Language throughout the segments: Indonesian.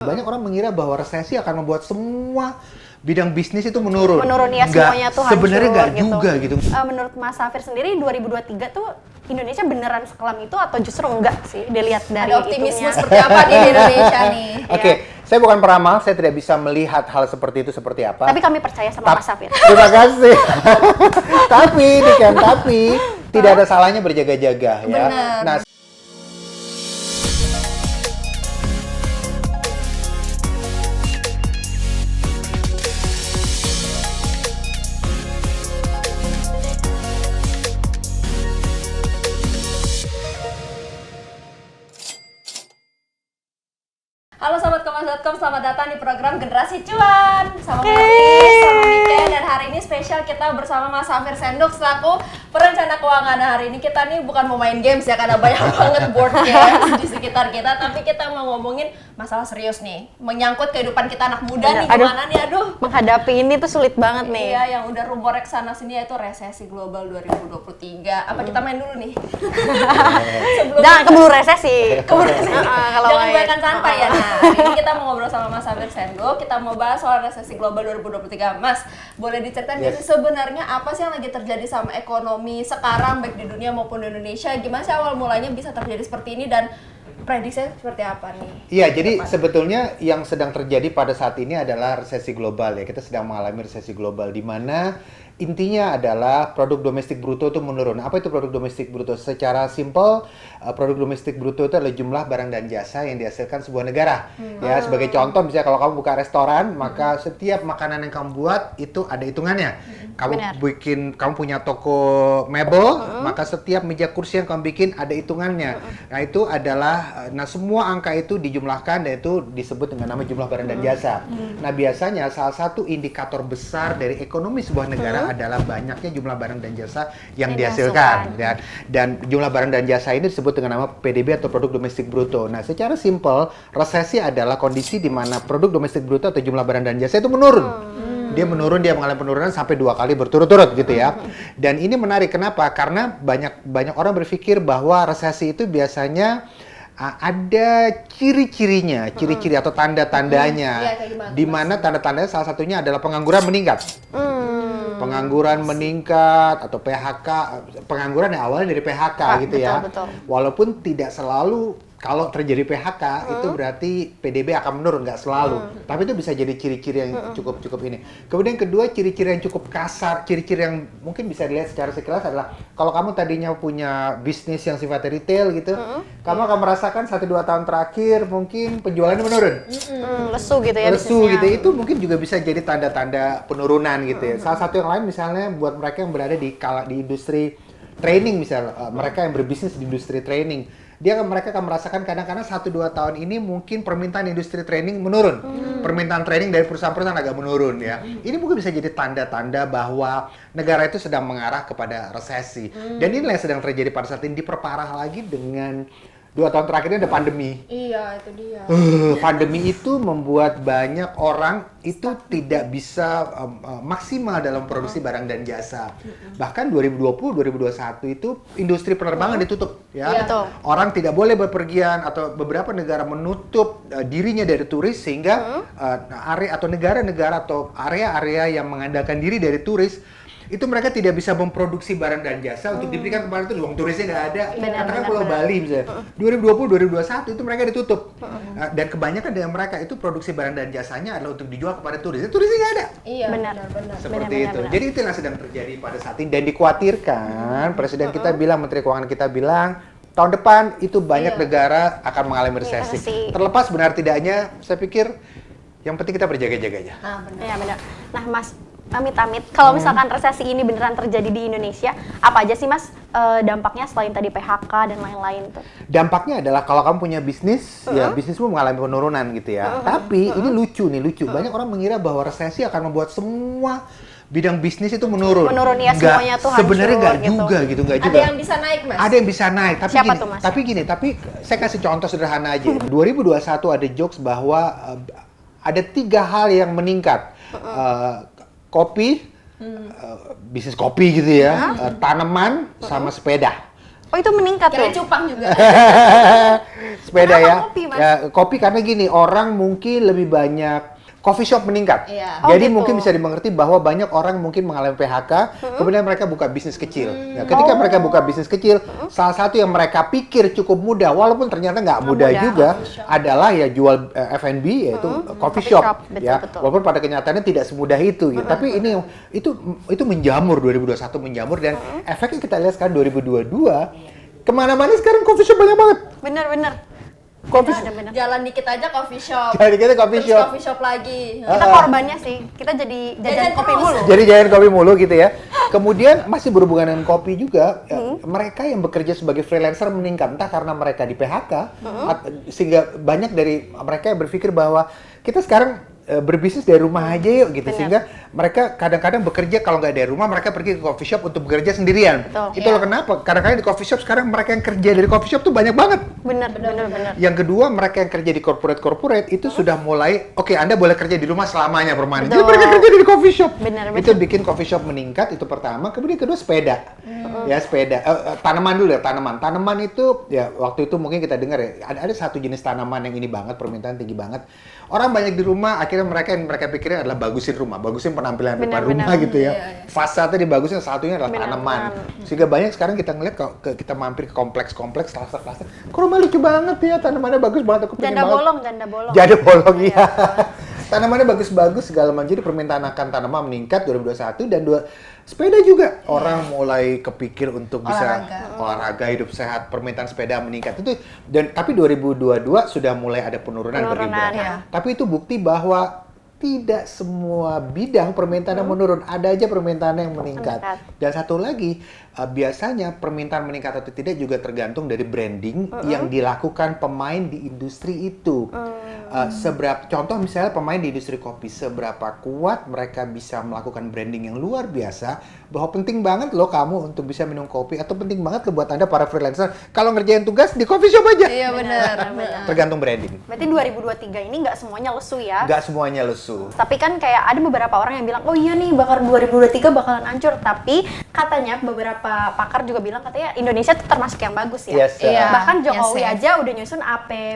Banyak orang mengira bahwa resesi akan membuat semua bidang bisnis itu menurun. Menurun ya, semuanya tuh hancur. Sebenarnya nggak gitu. juga gitu. Menurut Mas Safir sendiri 2023 tuh Indonesia beneran sekelam itu atau justru enggak sih? Dilihat dari ada optimisme itunya. seperti apa di Indonesia nih. Oke, saya bukan peramal, saya tidak bisa melihat hal seperti itu seperti apa. Tapi kami percaya sama Mas Safir. Terima kasih. tapi tidak ada salahnya berjaga-jaga ya. Benar. Nah, Halo Sobat Kompas.com, selamat datang di program Generasi Cuan sama Martis, sama Niken. Dan hari ini spesial kita bersama Mas Safir Senduk selaku perencana keuangan. Nah, hari ini kita nih bukan mau main games ya, karena banyak banget board games di sekitar kita. Tapi kita mau ngomongin masalah serius nih, menyangkut kehidupan kita anak muda nih. Gimana nih, aduh. Menghadapi ini tuh sulit banget nih. Iya, yang udah rumornya kesana sini yaitu resesi global 2023. Apa kita main dulu nih? Jangan keburu resesi. Keburu resesi. Kalau Jangan main. bayangkan santai ya. Nah, hari ini kita mau ngobrol sama Mas Safir Senduk. Kita mau bahas soal resesi global 2023. Mas, boleh diceritain nggak sih sebenarnya apa sih yang lagi terjadi sama ekonomi sekarang baik di dunia maupun di Indonesia? Gimana sih awal mulanya bisa terjadi seperti ini dan prediksinya seperti apa nih? iya, jadi sebetulnya yang sedang terjadi pada saat ini adalah resesi global ya. Kita sedang mengalami resesi global di mana intinya adalah produk domestik bruto itu menurun. Apa itu produk domestik bruto? Secara simpel, produk domestik bruto itu adalah jumlah barang dan jasa yang dihasilkan sebuah negara. Ya, sebagai contoh, misalnya kalau kamu buka restoran, maka setiap makanan yang kamu buat itu ada hitungannya. Kamu punya toko mebel, maka setiap meja kursi yang kamu bikin ada hitungannya. Nah, itu adalah, semua angka itu dijumlahkan dan itu disebut dengan nama jumlah barang dan jasa. Nah, biasanya salah satu indikator besar dari ekonomi sebuah negara adalah banyaknya jumlah barang dan jasa yang dihasilkan. Dan jumlah barang dan jasa ini disebut dengan nama PDB atau produk domestik bruto. Nah, secara simpel, resesi adalah kondisi di mana produk domestik bruto atau jumlah barang dan jasa itu menurun. Dia menurun, dia mengalami penurunan sampai 2 kali berturut-turut gitu ya. Dan ini menarik, kenapa? Karena banyak orang berpikir bahwa resesi itu biasanya ada ciri-cirinya, ciri-ciri atau tanda-tandanya. Di mana tanda-tandanya salah satunya adalah pengangguran meningkat. Pengangguran meningkat atau PHK, pengangguran yang awalnya dari PHK gitu ya. Betul. Walaupun tidak selalu kalau terjadi PHK itu berarti PDB akan menurun, nggak selalu. Tapi itu bisa jadi ciri-ciri yang cukup ini. Kemudian kedua, ciri-ciri yang cukup kasar, ciri-ciri yang mungkin bisa dilihat secara sekilas adalah kalau kamu tadinya punya bisnis yang sifatnya retail gitu, kamu akan merasakan 1-2 tahun terakhir mungkin penjualannya menurun. Lesu gitu ya Lesu bisnisnya. gitu, itu mungkin juga bisa jadi tanda-tanda penurunan gitu ya. Salah satu yang lain misalnya buat mereka yang berada di industri training misalnya, mereka yang berbisnis di industri training, mereka akan merasakan kadang-kadang 1-2 tahun ini mungkin permintaan industri training menurun. Permintaan training dari perusahaan-perusahaan agak menurun ya. Ini mungkin bisa jadi tanda-tanda bahwa negara itu sedang mengarah kepada resesi. Dan inilah yang sedang terjadi pada saat ini, diperparah lagi dengan 2 tahun terakhir ini ada pandemi. Iya, itu dia. Pandemi itu membuat banyak orang itu tidak bisa maksimal dalam produksi barang dan jasa. Bahkan 2020, 2021 itu industri penerbangan ditutup ya. Betul. Orang tidak boleh bepergian atau beberapa negara menutup dirinya dari turis sehingga area atau negara-negara atau area-area yang mengandalkan diri dari turis itu mereka tidak bisa memproduksi barang dan jasa untuk diberikan kepada turis. Uang turisnya nggak ada. Katakan Pulau Bali misalnya. 2020, 2021 itu mereka ditutup. Dan kebanyakan dari mereka itu produksi barang dan jasanya adalah untuk dijual kepada turis. Turisnya nggak ada. Iya, Benar. Seperti itu. Jadi itu yang sedang terjadi pada saat ini. Dan dikhawatirkan, Presiden kita bilang, Menteri Keuangan kita bilang, tahun depan itu banyak negara akan mengalami resesi. Terlepas benar tidaknya, saya pikir yang penting kita berjaga-jaga aja. Iya benar. Nah Mas, amit-amit kalau misalkan resesi ini beneran terjadi di Indonesia, apa aja sih Mas dampaknya selain tadi PHK dan lain-lain tuh? Dampaknya adalah kalau kamu punya bisnis, ya bisnismu mengalami penurunan gitu ya. Tapi ini lucu. Banyak orang mengira bahwa resesi akan membuat semua bidang bisnis itu menurun. Menurun ya, semuanya tuh hancur. Sebenarnya nggak gitu. juga. Ada yang bisa naik, Mas? Ada yang bisa naik. Tapi Siapa gini, tuh, Mas? tapi saya kasih contoh sederhana aja. 2021 ada jokes bahwa ada 3 hal yang meningkat. Kopi, bisnis kopi gitu ya, tanaman sama sepeda. Oh itu meningkat Kirain tuh. cupang juga. Sepeda Kenapa ya. kopi, Mas? Ya, kopi karena gini, orang mungkin lebih banyak coffee shop meningkat. Iya. Oh, Jadi gitu. mungkin bisa dimengerti bahwa banyak orang mungkin mengalami PHK, kemudian mereka buka bisnis kecil. Nah, ketika mereka buka bisnis kecil, salah satu yang mereka pikir cukup mudah, walaupun ternyata nggak mudah mudah. juga, adalah ya jual F&B, yaitu coffee shop. Betul, Ya, betul. walaupun pada kenyataannya tidak semudah itu. Gitu. Tapi ini itu menjamur 2021 menjamur dan efeknya kita lihat sekarang 2022 kemana-mana sekarang coffee shop banyak banget. Bener-bener. Coffee Bener-bener. Jalan dikit aja coffee shop. Jadi kita coffee Terus shop. coffee shop lagi. Kita korbannya sih. Kita jadi jajan Jajan kopi terus. mulu. Jadi jangan kopi mulu gitu ya. Kemudian masih berhubungan dengan kopi juga, ya, mereka yang bekerja sebagai freelancer meningkat entah karena mereka di PHK, sehingga banyak dari mereka yang berpikir bahwa kita sekarang berbisnis dari rumah aja yuk gitu, Benar. sehingga mereka kadang-kadang bekerja kalau nggak dari rumah mereka pergi ke coffee shop untuk bekerja sendirian. Betul. Itu loh kenapa? Kadang-kadang di coffee shop sekarang mereka yang kerja dari coffee shop tuh banyak banget. Bener-bener. Yang kedua, mereka yang kerja di corporate itu sudah mulai, oke, Anda boleh kerja di rumah selamanya permanen. Jadi Betul. mereka kerja di coffee shop. Benar, Itu betul. bikin coffee shop meningkat, itu pertama. Kemudian kedua, sepeda. Ya, sepeda. Tanaman dulu ya, tanaman. Tanaman itu, ya waktu itu mungkin kita dengar ya, ada satu jenis tanaman yang ini banget, permintaan tinggi banget. Orang banyak di rumah, akhirnya mereka pikirin adalah bagusin rumah, bagusin penampilan depan Benar, rumah benar. gitu ya. Iya, iya. Fasadnya dibagusin, satunya adalah Benar, tanaman. benar. Sehingga banyak sekarang kita ngeliat kalau kita mampir ke kompleks, klaster-klaster, kok rumah lucu banget ya, tanamannya bagus banget, aku pengen Janda banget. bolong, janda bolong. Janda bolong, Iya. iya. Tanamannya bagus-bagus segala macam. Jadi permintaan akan tanaman meningkat 2021 dan sepeda juga. Orang mulai kepikir untuk bisa olahraga, hidup sehat, permintaan sepeda meningkat. Tapi 2022 sudah mulai ada penurunan Penurunan, berliburan. ya. Tapi itu bukti bahwa tidak semua bidang permintaan menurun, ada aja permintaan yang meningkat. Dan satu lagi, biasanya permintaan meningkat atau tidak juga tergantung dari branding yang dilakukan pemain di industri itu. Contoh misalnya pemain di industri kopi, seberapa kuat mereka bisa melakukan branding yang luar biasa, bahwa penting banget loh kamu untuk bisa minum kopi, atau penting banget loh buat Anda para freelancer, kalau ngerjain tugas di coffee shop aja. Iya benar. Tergantung branding. Berarti 2023 ini nggak semuanya lesu ya? Nggak semuanya lesu. Tapi kan kayak ada beberapa orang yang bilang, oh iya nih bakal 2023 bakalan hancur. Tapi katanya beberapa pakar juga bilang katanya Indonesia tuh termasuk yang bagus ya. Yes, Iya. Bahkan Jokowi Yes, yes. aja udah nyusun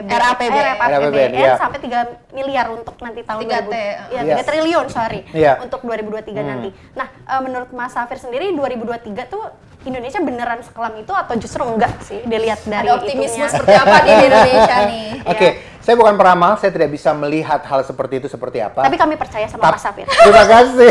RAPBN, iya. sampai 3 miliar untuk nanti tahun 3T. 2000. Ya, Iya. 3 triliun, sorry. Iya. Untuk 2023 nanti. Nah, menurut Mas Safir sendiri 2023 tuh Indonesia beneran sekelam itu atau justru enggak sih dilihat dari Ada optimisme itunya? seperti apa di Indonesia nih? Oke, saya bukan peramal, saya tidak bisa melihat hal seperti itu seperti apa. Tapi kami percaya sama Mas Safir. Terima kasih.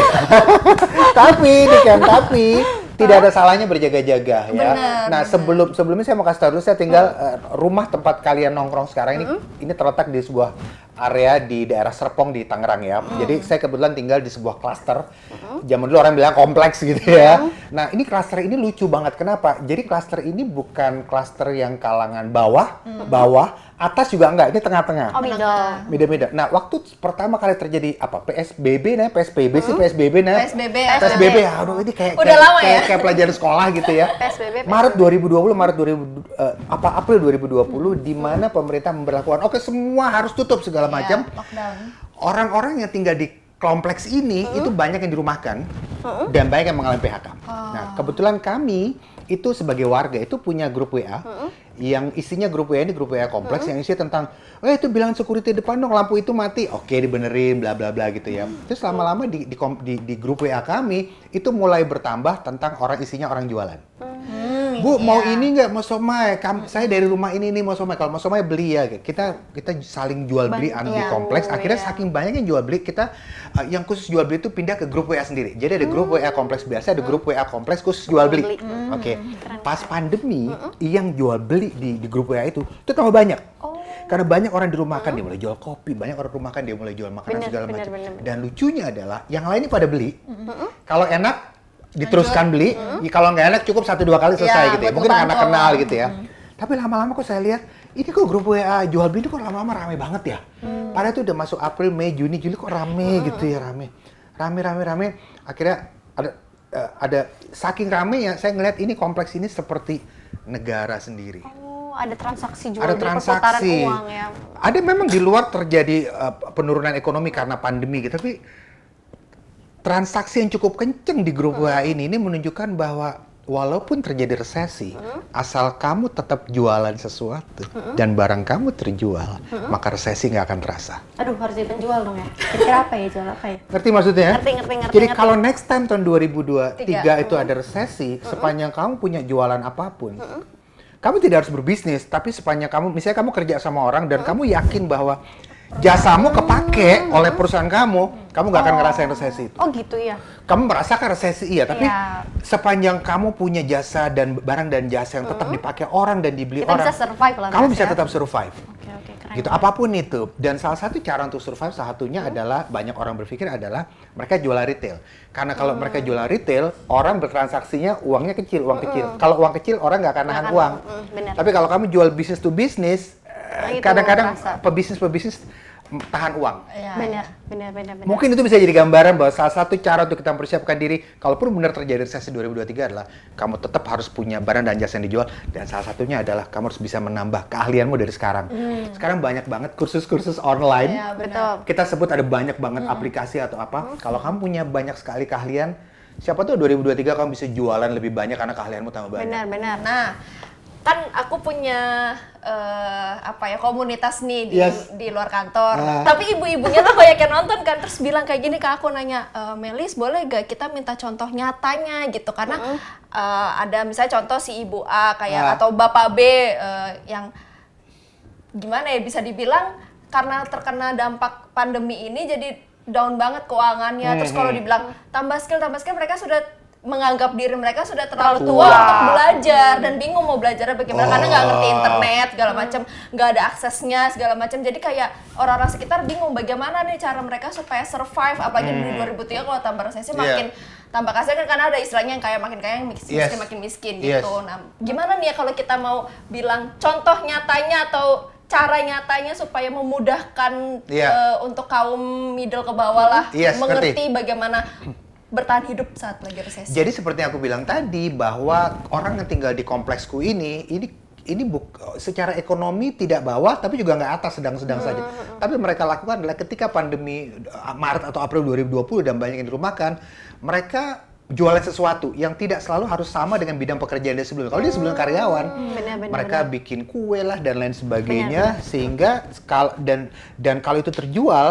tapi tidak ada salahnya berjaga-jaga ya. Benar, Nah, sebelumnya saya mau kasih tahu dulu, saya tinggal rumah tempat kalian nongkrong sekarang ini terletak di sebuah area di daerah Serpong di Tangerang ya. Jadi saya kebetulan tinggal di sebuah klaster. Zaman dulu orang bilang kompleks gitu ya. Nah, ini klaster ini lucu banget. Kenapa? Jadi klaster ini bukan klaster yang kalangan bawah, atas juga enggak. Ini tengah-tengah. Oh, middle. Beda-beda. Nah, waktu pertama kali terjadi PSBB nah, PSBB sih PSBB nah. PSBB. Aduh ini kayak Udah lama ya? kayak pelajaran sekolah gitu ya. PSBB. Maret 2020, April 2020 di mana pemerintah memberlakukan oke semua harus tutup segala macam. Lockdown. Orang-orang yang tinggal di kompleks ini itu banyak yang dirumahkan dan banyak yang mengalami PHK. Nah, kebetulan kami itu sebagai warga itu punya grup WA yang isinya grup WA ini grup WA kompleks yang isinya tentang itu bilang security depan dong lampu itu mati. Oke, dibenerin bla bla bla gitu ya. Terus lama-lama di grup WA kami itu mulai bertambah tentang isinya orang jualan. Bu, mau ini nggak? Mau somai? Saya dari rumah ini nih mau somai. Kalau mau somai beli ya. Kita saling jual beli di kompleks. Akhirnya saking banyak yang jual beli, kita yang khusus jual beli itu pindah ke grup WA sendiri. Jadi ada grup WA kompleks biasa, ada grup WA kompleks khusus jual beli. Oke. Pas pandemi, yang jual beli di grup WA itu tambah banyak. Karena banyak orang dirumahkan, dia mulai jual kopi. Banyak orang dirumahkan, dia mulai jual makanan segala macam. Dan lucunya adalah, yang lain ini pada beli. Kalau enak, diteruskan beli, kalau nggak enak cukup 1-2 kali selesai gitu ya. Mungkin karena kenal gitu ya. Tapi lama-lama kok saya lihat, ini kok grup WA jual beli itu kok lama-lama rame banget ya. Padahal itu udah masuk April, Mei, Juni, Juli kok rame gitu ya, rame. Akhirnya ada saking rame ya, saya ngeliat ini kompleks ini seperti negara sendiri. Oh, ada transaksi jual Ada beli perputaran transaksi. uang ya. Ada memang di luar terjadi penurunan ekonomi karena pandemi gitu, tapi transaksi yang cukup kenceng di grup WA ini menunjukkan bahwa walaupun terjadi resesi, asal kamu tetap jualan sesuatu dan barang kamu terjual, maka resesi nggak akan terasa. Aduh, harus jadi penjual dong ya. Kira-kira apa ya, jual apa ya? Ngerti maksudnya? Ngerti. Jadi kalau next time tahun 2023 itu ada resesi, sepanjang kamu punya jualan apapun, kamu tidak harus berbisnis, tapi sepanjang kamu, misalnya kamu kerja sama orang dan kamu yakin bahwa jasamu kepake oleh perusahaan kamu nggak akan ngerasain resesi itu. Oh gitu ya. Kamu merasakan resesi iya, tapi Iya. sepanjang kamu punya jasa dan barang dan jasa yang tetap dipakai orang dan dibeli Kita orang, bisa survive lah, kamu Mas, bisa ya. tetap survive. Oke, keren. Gitu, apapun itu. Dan salah satu cara untuk survive, salah satunya adalah, banyak orang berpikir adalah mereka jual retail. Karena kalau mereka jual retail, orang bertransaksinya uangnya kecil, uang kecil. Kalau uang kecil, orang nggak akan nahan uang. Benar. Tapi kalau kamu jual bisnis to bisnis, itu kadang-kadang terasa. pebisnis tahan uang. Iya. Benar. Mungkin itu bisa jadi gambaran bahwa salah satu cara untuk kita mempersiapkan diri, kalaupun benar terjadi resesi 2023 adalah kamu tetap harus punya barang dan jasa yang dijual, dan salah satunya adalah kamu harus bisa menambah keahlianmu dari sekarang. Sekarang banyak banget kursus-kursus online. Iya, Betul. Kita sebut ada banyak banget aplikasi atau apa. Kalau kamu punya banyak sekali keahlian, siapa tahu 2023 kamu bisa jualan lebih banyak karena keahlianmu tambah banyak. Benar. Nah, kan aku punya komunitas nih di luar kantor. Tapi ibu-ibunya tuh banyak yang nonton kan, terus bilang kayak gini ke aku, nanya, Melis boleh gak kita minta contoh nyatanya gitu, karena ada misalnya contoh si ibu A kayak atau bapak B yang gimana ya, bisa dibilang karena terkena dampak pandemi ini jadi down banget keuangannya. Terus kalau dibilang tambah skill, mereka sudah menganggap diri mereka sudah terlalu tua untuk belajar dan bingung mau belajarnya bagaimana karena nggak ngerti internet segala macam, nggak ada aksesnya segala macam. Jadi kayak orang-orang sekitar bingung bagaimana nih cara mereka supaya survive, apalagi di 2003 kalau tambah resesi makin tambah kasihan kan, karena ada istilahnya yang kayak makin kaya makin miskin gitu. Nah, gimana nih ya kalau kita mau bilang contoh nyatanya atau cara nyatanya supaya memudahkan untuk kaum middle ke bawah lah mengerti bagaimana bertahan hidup saat lagi resesi. Jadi seperti yang aku bilang tadi, bahwa orang yang tinggal di kompleksku ini secara ekonomi tidak bawah tapi juga nggak atas, sedang-sedang saja. Tapi mereka lakukan adalah ketika pandemi Maret atau April 2020 dan banyak yang dirumahkan, mereka jualan sesuatu yang tidak selalu harus sama dengan bidang pekerjaan dia sebelumnya. Kalau dia sebelumnya karyawan, mereka bikin kue lah dan lain sebagainya, sehingga dan kalau itu terjual,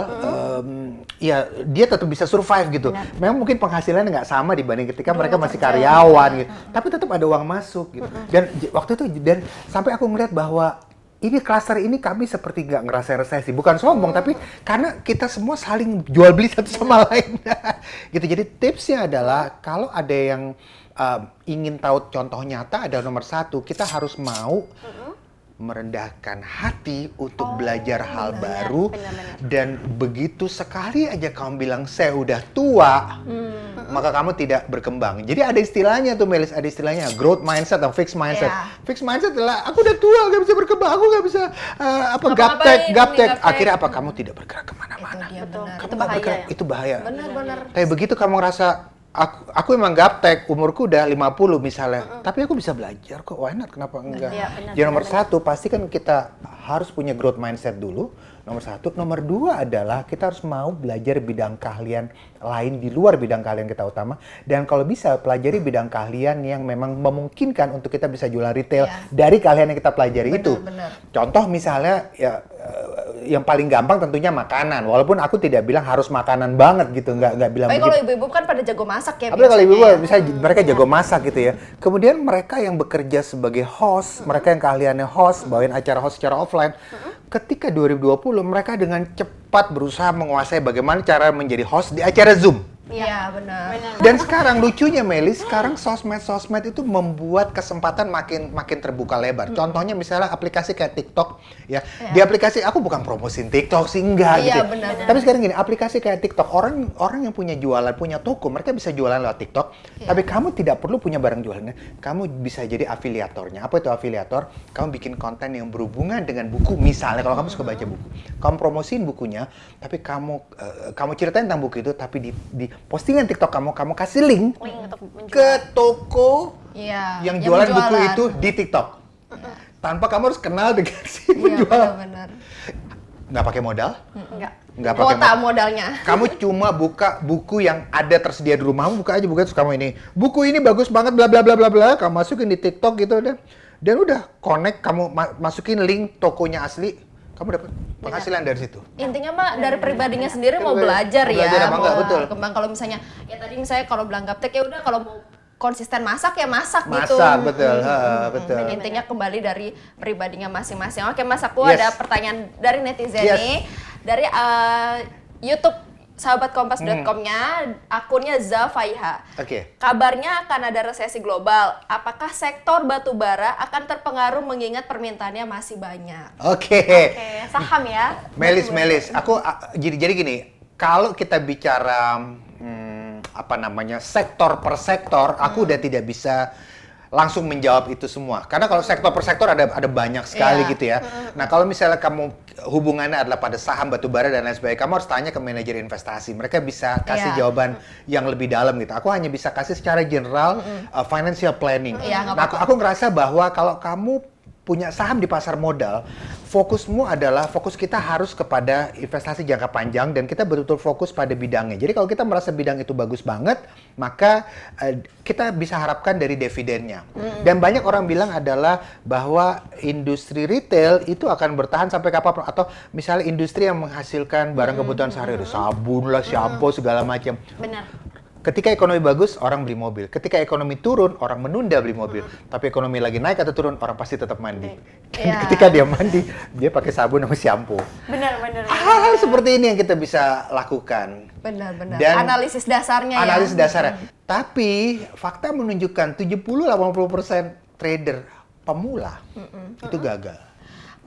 ya dia tetap bisa survive gitu. Memang mungkin penghasilannya nggak sama dibanding ketika mereka masih karyawan gitu, tapi tetap ada uang masuk gitu. Dan waktu itu sampai aku ngeliat bahwa ini klaster ini kami seperti nggak ngerasain resesi. Bukan sombong, tapi karena kita semua saling jual beli satu sama lain. Gitu. Jadi tipsnya adalah kalau ada yang ingin tahu contoh nyata, ada nomor satu, kita harus mau merendahkan hati untuk belajar hal baru. Dan begitu sekali aja kamu bilang saya udah tua, maka kamu tidak berkembang. Jadi ada istilahnya tuh Melis, ada istilahnya growth mindset atau fixed mindset. Fixed mindset adalah aku udah tua, gak bisa berkembang, aku gak bisa gaptek. Akhirnya apa? Kamu tidak bergerak kemana-mana. Itu bahaya. Itu bahaya. Benar. Tapi begitu kamu ngerasa aku emang gaptek, umurku udah 50 misalnya, tapi aku bisa belajar kok, why not, kenapa enggak? Jadi nomor satu, pasti kan kita harus punya growth mindset dulu, nomor satu. Nomor dua adalah kita harus mau belajar bidang keahlian lain di luar bidang keahlian kita utama, dan kalau bisa pelajari bidang keahlian yang memang memungkinkan untuk kita bisa jualan retail dari keahlian yang kita pelajari itu. Contoh misalnya yang paling gampang tentunya makanan, walaupun aku tidak bilang harus makanan banget gitu, nggak bilang tapi begitu. kalau ibu-ibu kan pada jago masak ya. Apalagi kalau ibu-ibu bisa mereka jago masak gitu ya. Kemudian mereka yang bekerja sebagai host, mereka yang keahliannya host, bawain acara host secara offline. Ketika 2020 mereka dengan cepat berusaha menguasai bagaimana cara menjadi host di acara Zoom. Iya, benar. Dan sekarang lucunya Melis, sekarang sosmed itu membuat kesempatan makin terbuka lebar. Contohnya misalnya aplikasi kayak TikTok ya. Di aplikasi, aku bukan promosiin TikTok sih, enggak gitu. Benar. Tapi sekarang gini, aplikasi kayak TikTok, orang yang punya jualan, punya toko, mereka bisa jualan lewat TikTok. Tapi kamu tidak perlu punya barang jualannya. Kamu bisa jadi afiliatornya. Apa itu afiliator? Kamu bikin konten yang berhubungan dengan buku. Misalnya kalau kamu suka baca buku, kamu promosiin bukunya, tapi kamu ceritain tentang buku itu, tapi di postingan TikTok kamu kasih link ke toko yang jualan buku itu di TikTok. Tanpa kamu harus kenal dengan si penjual. Benar. nggak pakai modal, nggak pakai Kuota modalnya. kamu cuma buka buku yang ada tersedia di rumahmu, buka aja buku terus kamu ini. Buku ini bagus banget bla bla bla bla bla, kamu masukin di TikTok gitu udah. Dan udah connect, kamu masukin link tokonya asli, kamu dapat penghasilan dari situ. Intinya mah dari pribadinya sendiri mau belajar ya, Belajar apa mau enggak, betul. kembang. Kalau misalnya ya tadi misalnya kalau bilang gaptek ya udah, kalau mau konsisten masak ya masak gitu. Masak, betul. Betul. Dan intinya kembali dari pribadinya masing-masing. Oke Mas, aku Yes. ada pertanyaan dari netizen Yes. nih, dari YouTube sahabatkompas.com-nya, akunnya Zafaiha. Oke. Kabarnya akan ada resesi global. Apakah sektor batu bara akan terpengaruh mengingat permintaannya masih banyak? Oke. Oke, saham ya. Melis. Aku jadi gini, kalau kita bicara sektor per sektor, aku udah tidak bisa langsung menjawab itu semua. Karena kalau sektor per sektor ada banyak sekali Iya. gitu ya. Nah, kalau misalnya kamu hubungannya adalah pada saham batubara dan lain sebagainya, kamu harus tanya ke manajer investasi. Mereka bisa kasih Iya. jawaban yang lebih dalam gitu. Aku hanya bisa kasih secara general financial planning. Iya, nggak Nah, apa-apa. aku ngerasa bahwa kalau kamu punya saham di pasar modal, fokus kita harus kepada investasi jangka panjang dan kita betul-betul fokus pada bidangnya. Jadi kalau kita merasa bidang itu bagus banget, maka kita bisa harapkan dari dividennya. Dan banyak orang bilang adalah bahwa industri retail itu akan bertahan sampai kapan, atau misalnya industri yang menghasilkan barang kebutuhan sehari-hari, sabun lah, shampoo segala macam. Benar. Ketika ekonomi bagus, orang beli mobil. Ketika ekonomi turun, orang menunda beli mobil. Tapi ekonomi lagi naik atau turun, orang pasti tetap mandi. Iya. Ketika dia mandi, dia pakai sabun sama shampoo. Benar. Hal seperti ini yang kita bisa lakukan. Benar-benar. Dan Analisis dasarnya ya. Analisis dasarnya. Tapi fakta menunjukkan 70-80% trader pemula itu gagal.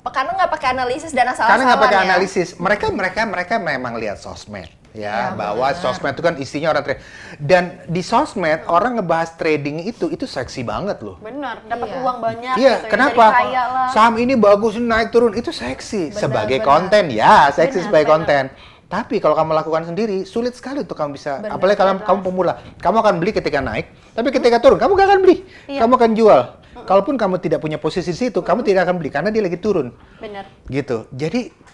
Karena nggak pakai analisis dan asal-asalan Karena nggak pakai ya. analisis. Mereka memang lihat sosmed. Ya, Ya, bahwa benar. sosmed itu kan isinya orang trade. Dan di sosmed orang ngebahas trading itu seksi banget loh. Benar, dapat Iya. uang banyak Iya, gitu ya, kenapa? jadi kaya lah. Saham ini bagus, naik turun, itu seksi. Benar, Sebagai benar. konten, ya, seksi Benar, sebagai benar. konten. Tapi kalau kamu lakukan sendiri, sulit sekali untuk kamu bisa, Benar, apalagi kalau kamu pemula. Kamu akan beli ketika naik, tapi ketika turun, kamu gak akan beli. Iya. Kamu akan jual. Kalaupun kamu tidak punya posisi di situ, kamu tidak akan beli, karena dia lagi turun. Benar. Gitu.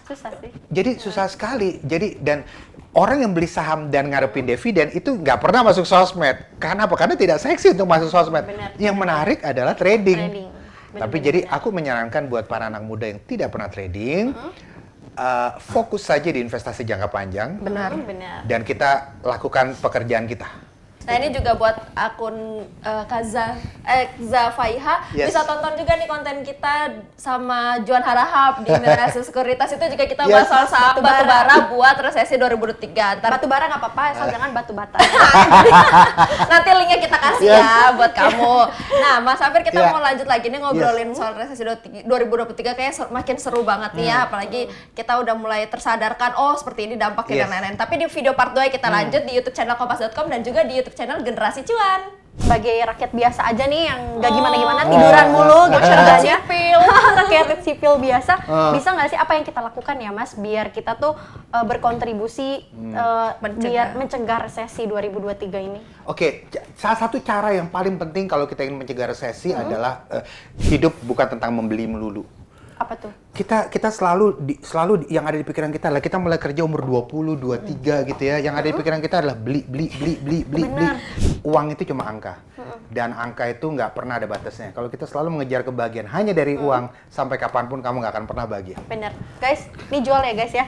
Susah sih. Jadi susah sekali. Dan orang yang beli saham dan ngarepin dividen itu nggak pernah masuk sosmed. Karena apa? Karena tidak seksi untuk masuk sosmed. Benar. Yang menarik adalah trading. Trading. Tapi jadi aku menyarankan buat para anak muda yang tidak pernah trading, fokus saja di investasi jangka panjang. Benar. Benar. Dan kita lakukan pekerjaan kita. Nah ini juga buat akun Zafaiha, Yes. bisa tonton juga nih konten kita sama Juan Harahap di Generasi Sekuritas. Itu juga kita Yes. bahas soal saham Batubara. batubara buat resesi 2023. Ntar Batu bara nggak apa-apa, asal jangan batu bata. nanti linknya kita kasih Yes. ya buat kamu. Nah Mas Safir, kita Yeah. mau lanjut lagi nih ngobrolin soal resesi 2023. Kayaknya makin seru banget nih ya, apalagi kita udah mulai tersadarkan, oh seperti ini dampaknya Yes. dan lain-lain. Tapi di video part 2 kita lanjut di YouTube channel kompas.com dan juga di YouTube channel Generasi Cuan. Sebagai rakyat biasa aja nih yang nggak gimana-gimana, tiduran mulu gitu Masyarakat kerjanya. sipil. Rakyat sipil biasa. Bisa nggak sih apa yang kita lakukan ya Mas, biar kita tuh berkontribusi biar mencegah resesi 2023 ini? Oke, salah satu cara yang paling penting kalau kita ingin mencegah resesi adalah hidup bukan tentang membeli melulu. Apa tuh? Kita selalu yang ada di pikiran kita adalah kita mulai kerja umur 20, 23 gitu ya. Yang ada di pikiran kita adalah beli. Benar. Uang itu cuma angka. Dan angka itu nggak pernah ada batasnya. Kalau kita selalu mengejar kebahagiaan hanya dari uang, sampai kapanpun kamu nggak akan pernah bahagia. Bener. Guys, ini jual ya guys ya.